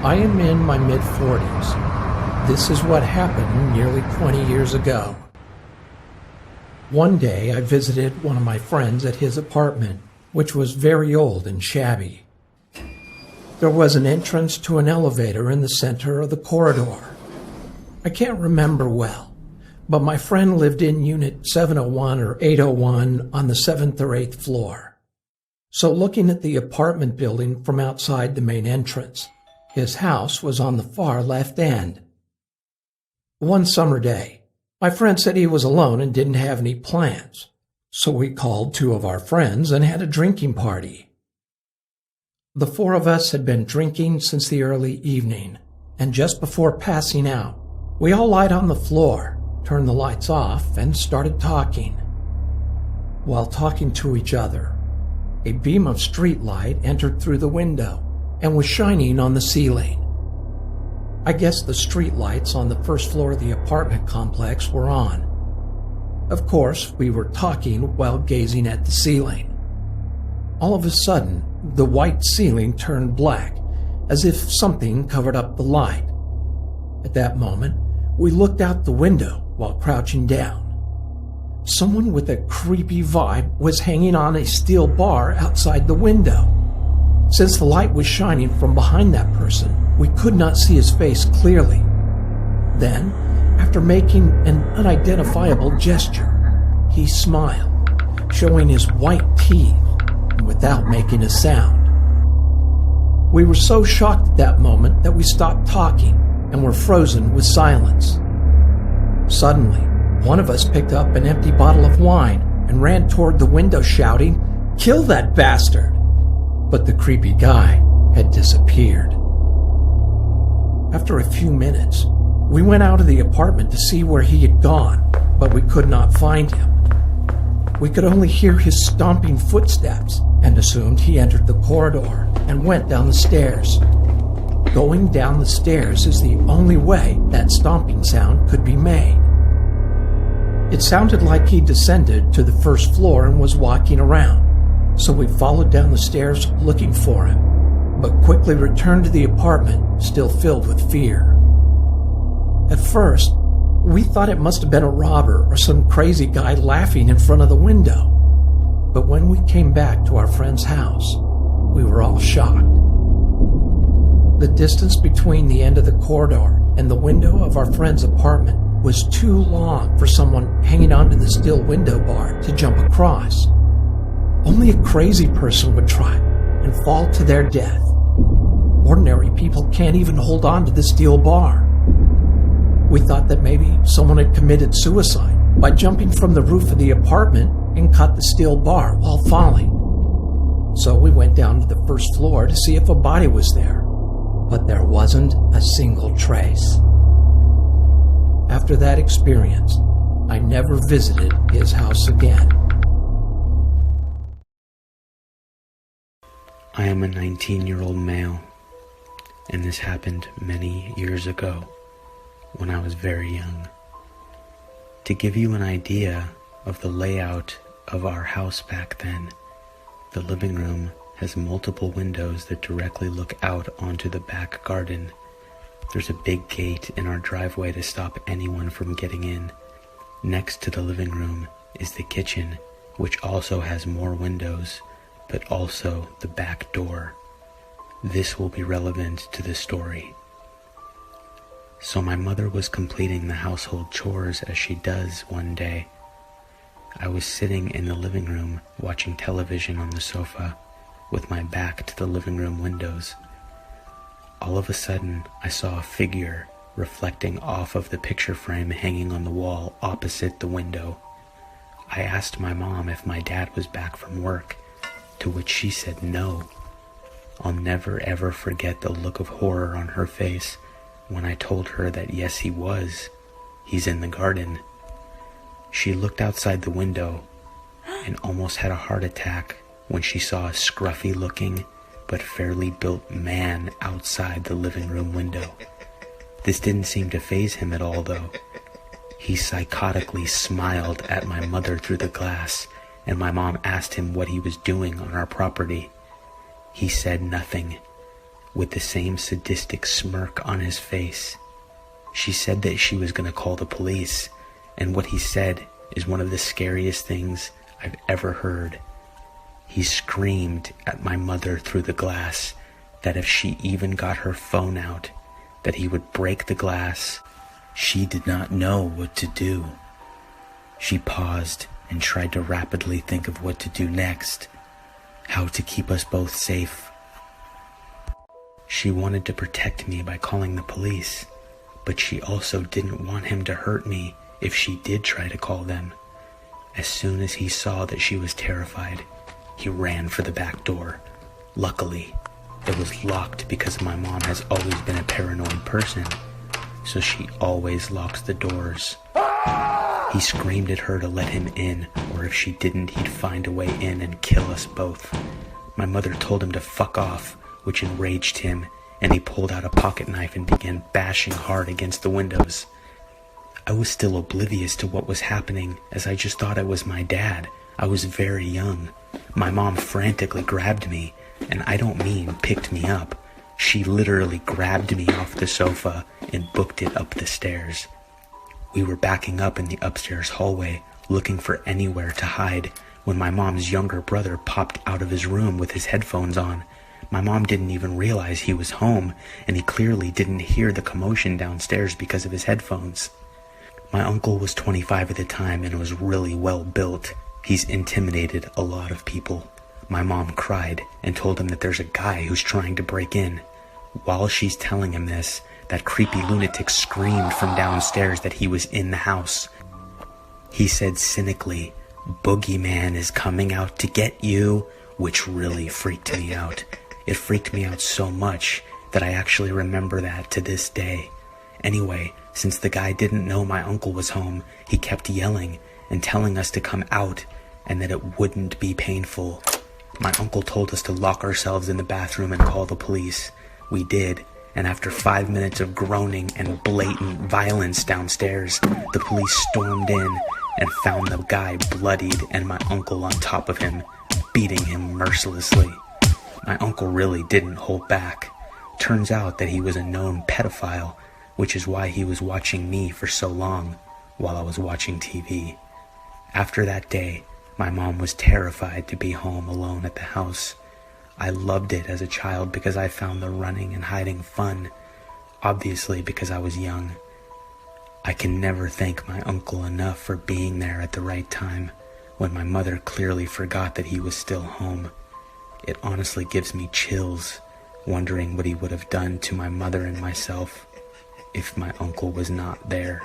I am in my mid-40s. This is what happened nearly 20 years ago. One day I visited one of my friends at his apartment, which was very old and shabby. There was an entrance to an elevator in the center of the corridor. I can't remember well, but my friend lived in unit 701 or 801 on the 7th or 8th floor. So looking at the apartment building from outside the main entrance, his house was on the far left end. One summer day, my friend said he was alone and didn't have any plans, so we called two of our friends and had a drinking party. The four of us had been drinking since the early evening, and just before passing out, we all lied on the floor, turned the lights off, and started talking. While talking to each other, a beam of street light entered through the window and was shining on the ceiling. I guess the street lights on the first floor of the apartment complex were on. Of course, we were talking while gazing at the ceiling. All of a sudden, the white ceiling turned black, as if something covered up the light. At that moment, we looked out the window while crouching down. Someone with a creepy vibe was hanging on a steel bar outside the window. Since the light was shining from behind that person, we could not see his face clearly. Then, after making an unidentifiable gesture, he smiled, showing his white teeth, without making a sound. We were so shocked at that moment that we stopped talking and were frozen with silence. Suddenly, one of us picked up an empty bottle of wine and ran toward the window shouting, "Kill that bastard!" But the creepy guy had disappeared. After a few minutes, we went out of the apartment to see where he had gone, but we could not find him. We could only hear his stomping footsteps and assumed he entered the corridor and went down the stairs. Going down the stairs is the only way that stomping sound could be made. It sounded like he descended to the first floor and was walking around, so we followed down the stairs looking for him, but quickly returned to the apartment, still filled with fear. At first, we thought it must have been a robber or some crazy guy laughing in front of the window. But when we came back to our friend's house, we were all shocked. The distance between the end of the corridor and the window of our friend's apartment was too long for someone hanging onto the steel window bar to jump across. Only a crazy person would try and fall to their death. Ordinary people can't even hold on to the steel bar. We thought that maybe someone had committed suicide by jumping from the roof of the apartment and cut the steel bar while falling. So we went down to the first floor to see if a body was there, but there wasn't a single trace. After that experience, I never visited his house again. I am a 19-year-old male, and this happened many years ago when I was very young. To give you an idea of the layout of our house back then, the living room has multiple windows that directly look out onto the back garden. There's a big gate in our driveway to stop anyone from getting in. Next to the living room is the kitchen, which also has more windows, but also the back door. This will be relevant to the story. So my mother was completing the household chores as she does one day. I was sitting in the living room watching television on the sofa with my back to the living room windows. All of a sudden, I saw a figure reflecting off of the picture frame hanging on the wall opposite the window. I asked my mom if my dad was back from work, to which she said no. I'll never ever forget the look of horror on her face when I told her that yes, he was. He's in the garden. She looked outside the window and almost had a heart attack when she saw a scruffy-looking but fairly built man outside the living room window. This didn't seem to faze him at all, though. He psychotically smiled at my mother through the glass, and my mom asked him what he was doing on our property. He said nothing. with the same sadistic smirk on his face. She said that she was going to call the police, and what he said is one of the scariest things I've ever heard. He screamed at my mother through the glass that if she even got her phone out, that he would break the glass. She did not know what to do. She paused and tried to rapidly think of what to do next, how to keep us both safe. She wanted to protect me by calling the police, but she also didn't want him to hurt me if she did try to call them. As soon as he saw that she was terrified, he ran for the back door. Luckily, it was locked because my mom has always been a paranoid person, so she always locks the doors. He screamed at her to let him in, or if she didn't, he'd find a way in and kill us both. My mother told him to fuck off, which enraged him, and he pulled out a pocket knife and began bashing hard against the windows. I was still oblivious to what was happening, as I just thought it was my dad. I was very young. My mom frantically grabbed me, and I don't mean picked me up. She literally grabbed me off the sofa and booked it up the stairs. We were backing up in the upstairs hallway, looking for anywhere to hide, when my mom's younger brother popped out of his room with his headphones on. My mom didn't even realize he was home, and he clearly didn't hear the commotion downstairs because of his headphones. My uncle was 25 at the time and was really well built. He's intimidated a lot of people. My mom cried and told him that there's a guy who's trying to break in. While she's telling him this, that creepy lunatic screamed from downstairs that he was in the house. He said cynically, "Boogeyman is coming out to get you," which really freaked me out. It freaked me out so much that I actually remember that to this day. Anyway, since the guy didn't know my uncle was home, he kept yelling and telling us to come out and that it wouldn't be painful. My uncle told us to lock ourselves in the bathroom and call the police. We did, and after 5 minutes of groaning and blatant violence downstairs, the police stormed in and found the guy bloodied and my uncle on top of him, beating him mercilessly. My uncle really didn't hold back. Turns out that he was a known pedophile, which is why he was watching me for so long while I was watching TV. After that day, my mom was terrified to be home alone at the house. I loved it as a child because I found the running and hiding fun, obviously because I was young. I can never thank my uncle enough for being there at the right time when my mother clearly forgot that he was still home. It honestly gives me chills, wondering what he would have done to my mother and myself if my uncle was not there.